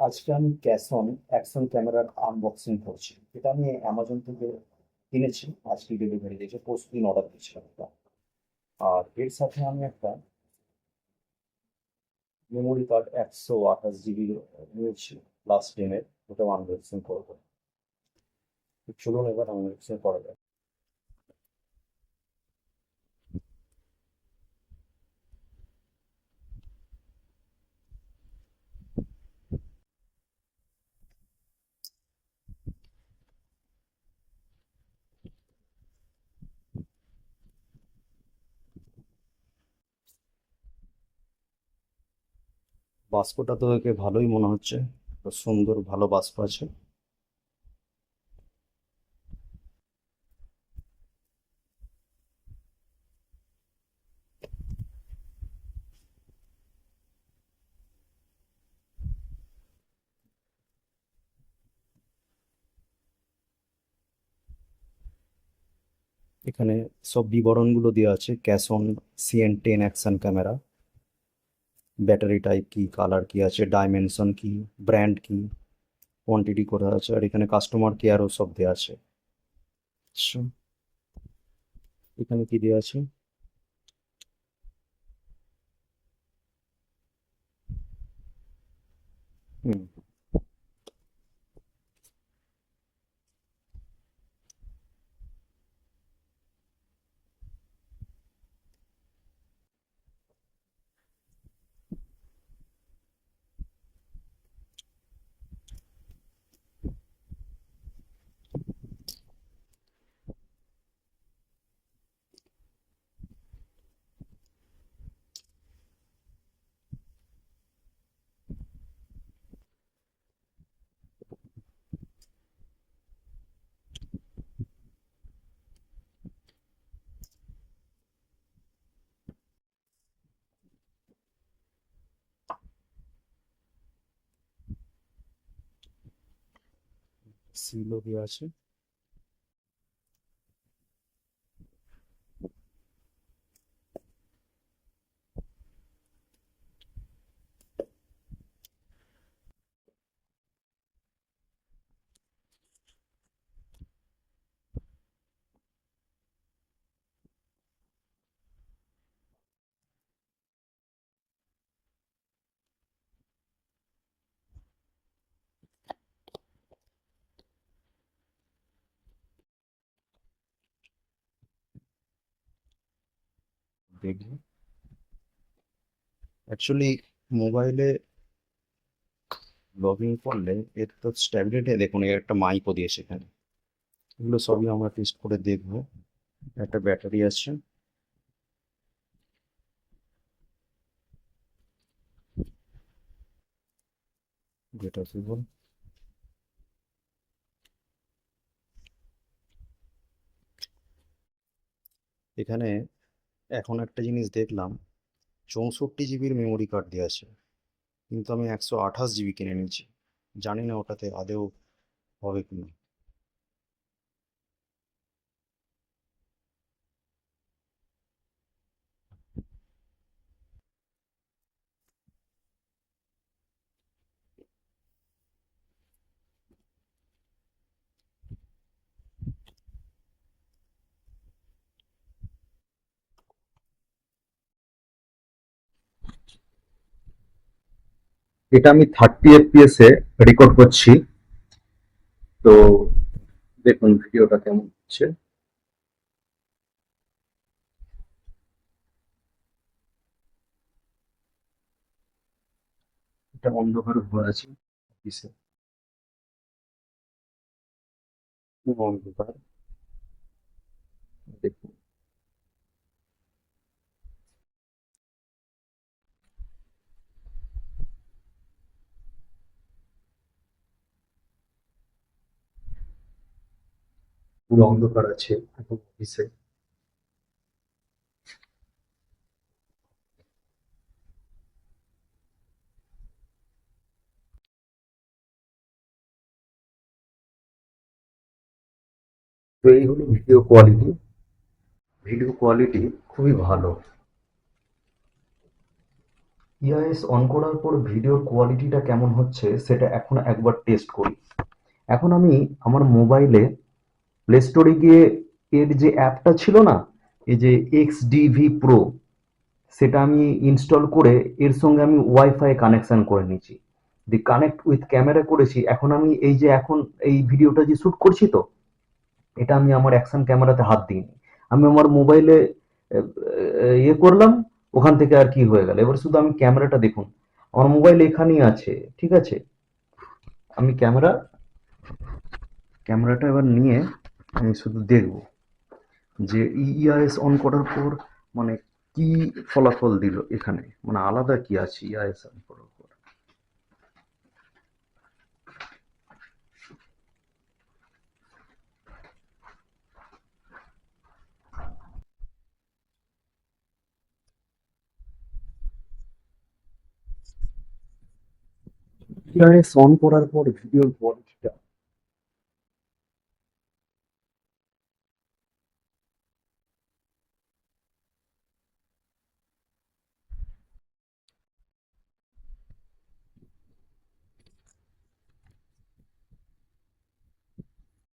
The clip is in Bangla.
আজকে আমি ক্যাসন অ্যাকশন ক্যামেরার আনবক্সিং করছি। এটা আমি অ্যামাজন থেকে কিনেছি, আজকে ডেলিভারি দিয়েছে, পরশু দিন অর্ডার দিয়েছিলাম এটা। আর এর সাথে আমি একটা মেমোরি কার্ড 128 জিবি নিয়েছি, +10-এর, ওটাও আনবক্সিং করবো। চলুন এবার আনবক্সিং করা যায়। বাস্কটা তো দেখে ভালোই মনে হচ্ছে, তো সুন্দর ভালো বাস্ক আছে। এখানে সব বিবরণগুলো দেওয়া আছে। ক্যাসন CN10 action camera, battery type কি, কালার কি আছে, ডাইমেনশন কি, ব্র্যান্ড কি, কোয়ান্টিটি করা আছে, আর এখানে কাস্টমার কেয়ারও সব দেওয়া আছে। আচ্ছা, এখানে কি দেওয়া আছে? হুম, সিলও দেওয়া আছে। দেখবো অ্যাকচুয়ালি মোবাইলে লগ ইন করলে এর তো স্ট্যাবিলিটি দেখুন, এর একটা মাইকও দিয়েছে এখানে। এগুলো সবই আমরা টেস্ট করে দেখবো। একটা ব্যাটারি আছে, যেটা কেবল এখানে। এখন একটা জিনিস দেখলাম, 64 জিবির মেমোরি কার্ড দেওয়া আছে, কিন্তু আমি 128 জিবি কিনে নিয়েছি। জানি না ওটাতে আদেও হবে কিনা। এটা আমি 30 FPS এ রেকর্ড করছি। তো দেখুন ভিডিওটা কেমন হচ্ছে। এটা অন্ধকার ঘর আছে অফিসে, খুব অন্ধকার। দেখুন, পুরো অন্ধকার আছে এখন অফিসে। তো এই হলো ভিডিও কোয়ালিটি। ভিডিও কোয়ালিটি খুবই ভালো। ইআইএস অন করার পর ভিডিওর কোয়ালিটিটা কেমন হচ্ছে সেটা এখন একবার টেস্ট করি। এখন আমি আমার মোবাইলে প্লে স্টোরে গিয়ে এর যে অ্যাপটা ছিল না, এই যে XDV প্রো, সেটা আমি ইনস্টল করে এর সঙ্গে আমি ওয়াইফাই কানেকশন করে নিয়েছি, দি কানেক্ট উইথ ক্যামেরা করেছি। এখন আমি এই যে এখন এই ভিডিওটা যে শুট করছি, তো এটা আমি আমার অ্যাকশন ক্যামেরাতে হাত দিইনি, আমি আমার মোবাইলে ইয়ে করলাম, ওখান থেকে আর কি হয়ে গেল। এবার শুধু আমি ক্যামেরাটা দেখুন, আমার মোবাইল এখানেই আছে, ঠিক আছে। আমি ক্যামেরাটা এবার নিয়ে আমি শুধু দেখব যে ইআইএস অন করার পর মানে কি ফলাফল দিল এখানে, মানে আলাদা কি আছে ইআইএস অন করার পর। ইআইএস অন করার পর ভিডিওর